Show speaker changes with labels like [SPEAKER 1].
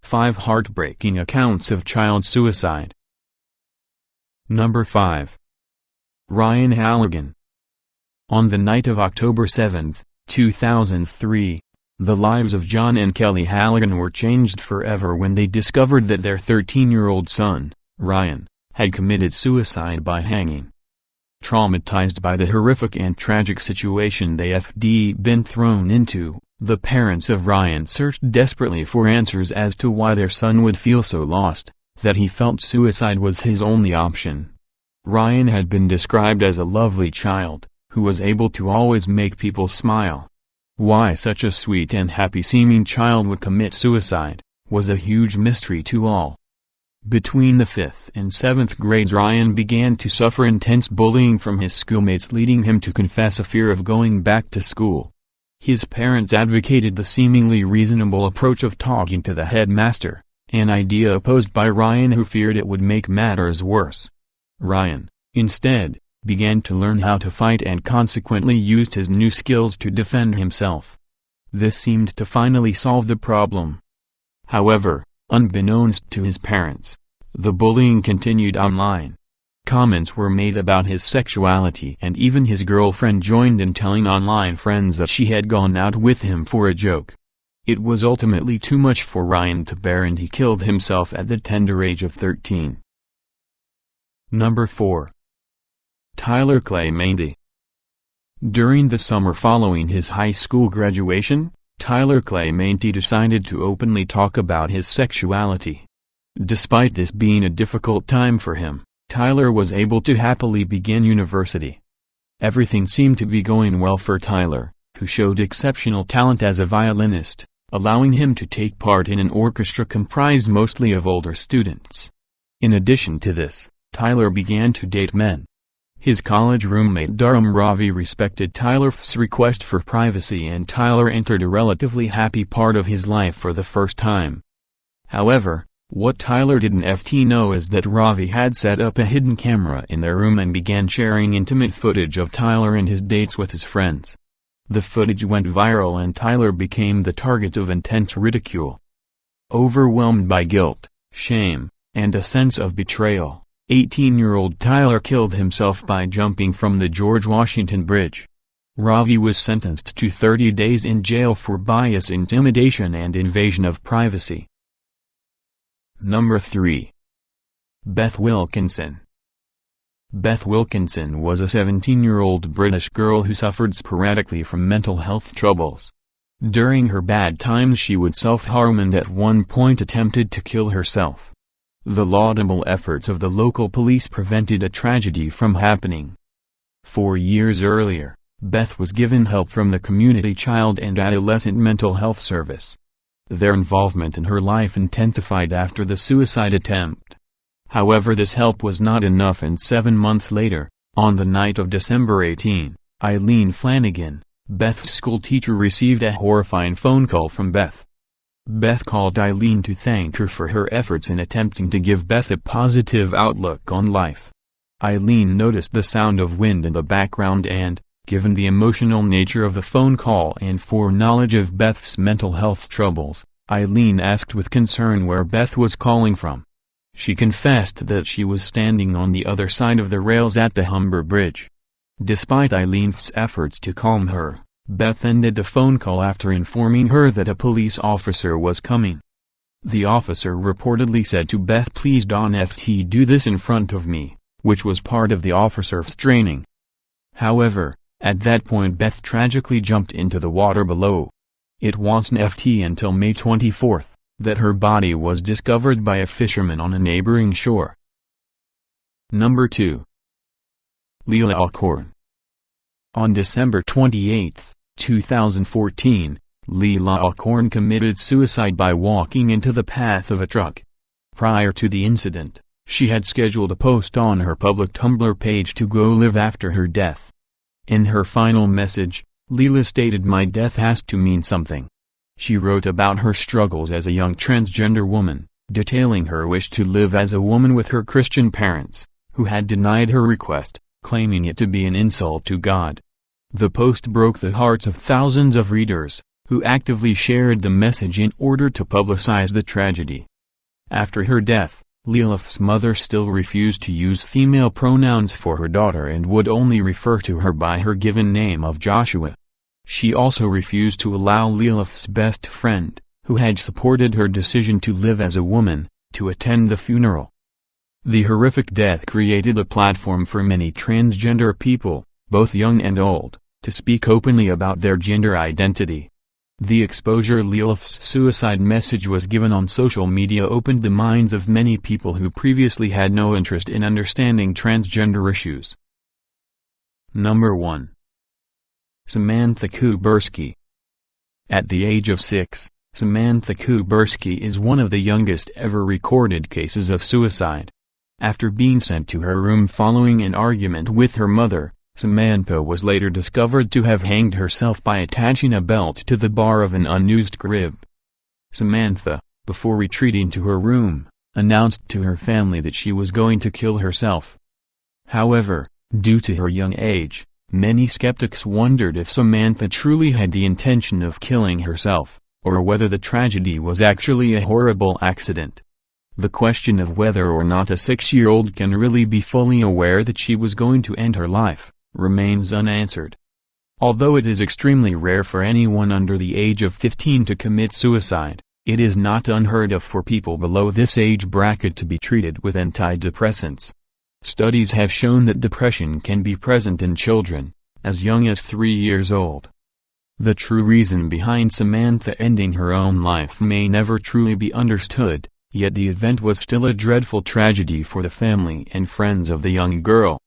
[SPEAKER 1] 5 Heartbreaking Accounts of Child Suicide. Number 5. Ryan Halligan. On the night of October 7, 2003, the lives of John and Kelly Halligan were changed forever when they discovered that their 13-year-old son, Ryan, had committed suicide by hanging. Traumatized by the horrific and tragic situation they had been thrown into, the parents of Ryan searched desperately for answers as to why their son would feel so lost, that he felt suicide was his only option. Ryan had been described as a lovely child, who was able to always make people smile. Why such a sweet and happy-seeming child would commit suicide, was a huge mystery to all. Between the 5th and 7th grades, Ryan began to suffer intense bullying from his schoolmates, leading him to confess a fear of going back to school. His parents advocated the seemingly reasonable approach of talking to the headmaster, an idea opposed by Ryan, who feared it would make matters worse. Ryan, instead, began to learn how to fight and consequently used his new skills to defend himself. This seemed to finally solve the problem. However, unbeknownst to his parents, the bullying continued online. Comments were made about his sexuality, and even his girlfriend joined in telling online friends that she had gone out with him for a joke. It was ultimately too much for Ryan to bear, and he killed himself at the tender age of 13. Number 4. Tyler Clementi. During the summer following his high school graduation, Tyler Clementi decided to openly talk about his sexuality. Despite this being a difficult time for him, Tyler was able to happily begin university. Everything seemed to be going well for Tyler, who showed exceptional talent as a violinist, allowing him to take part in an orchestra comprised mostly of older students. In addition to this, Tyler began to date men. His college roommate Durham Ravi respected Tyler's request for privacy, and Tyler entered a relatively happy part of his life for the first time. However, what Tyler didn't know is that Ravi had set up a hidden camera in their room and began sharing intimate footage of Tyler and his dates with his friends. The footage went viral, and Tyler became the target of intense ridicule. Overwhelmed by guilt, shame, and a sense of betrayal, 18-year-old Tyler killed himself by jumping from the George Washington Bridge. Ravi was sentenced to 30 days in jail for bias, intimidation, and invasion of privacy. Number 3. Beth Wilkinson. Beth Wilkinson was a 17-year-old British girl who suffered sporadically from mental health troubles. During her bad times she would self-harm and at one point attempted to kill herself. The laudable efforts of the local police prevented a tragedy from happening. 4 years earlier, Beth was given help from the Community Child and Adolescent Mental Health Service. Their involvement in her life intensified after the suicide attempt. However, this help was not enough, and 7 months later, on the night of December 18, Eileen Flanagan, Beth's schoolteacher, received a horrifying phone call from Beth. Beth called Eileen to thank her for her efforts in attempting to give Beth a positive outlook on life. Eileen noticed the sound of wind in the background and, given the emotional nature of the phone call and foreknowledge of Beth's mental health troubles, Eileen asked with concern where Beth was calling from. She confessed that she was standing on the other side of the rails at the Humber Bridge. Despite Eileen's efforts to calm her, Beth ended the phone call after informing her that a police officer was coming. The officer reportedly said to Beth, "Please don't do this in front of me," which was part of the officer's training. However, at that point Beth tragically jumped into the water below. It wasn't until May 24 that her body was discovered by a fisherman on a neighboring shore. Number 2. Leelah Alcorn. On December 28, 2014, Leelah Alcorn committed suicide by walking into the path of a truck. Prior to the incident, she had scheduled a post on her public Tumblr page to go live after her death. In her final message, Leelah stated, "My death has to mean something." She wrote about her struggles as a young transgender woman, detailing her wish to live as a woman with her Christian parents, who had denied her request, claiming it to be an insult to God. The post broke the hearts of thousands of readers, who actively shared the message in order to publicize the tragedy. After her death, Leelah's mother still refused to use female pronouns for her daughter and would only refer to her by her given name of Joshua. She also refused to allow Leelah's best friend, who had supported her decision to live as a woman, to attend the funeral. The horrific death created a platform for many transgender people, both young and old, to speak openly about their gender identity. The exposure Leelah's suicide message was given on social media opened the minds of many people who previously had no interest in understanding transgender issues. Number 1. Samantha Kuburski. At the age of 6, Samantha Kuburski is one of the youngest ever recorded cases of suicide. After being sent to her room following an argument with her mother, Samantha was later discovered to have hanged herself by attaching a belt to the bar of an unused crib. Samantha, before retreating to her room, announced to her family that she was going to kill herself. However, due to her young age, many skeptics wondered if Samantha truly had the intention of killing herself, or whether the tragedy was actually a horrible accident. The question of whether or not a 6-year-old can really be fully aware that she was going to end her life remains unanswered. Although it is extremely rare for anyone under the age of 15 to commit suicide, it is not unheard of for people below this age bracket to be treated with antidepressants. Studies have shown that depression can be present in children as young as 3 years old. The true reason behind Samantha ending her own life may never truly be understood, yet the event was still a dreadful tragedy for the family and friends of the young girl.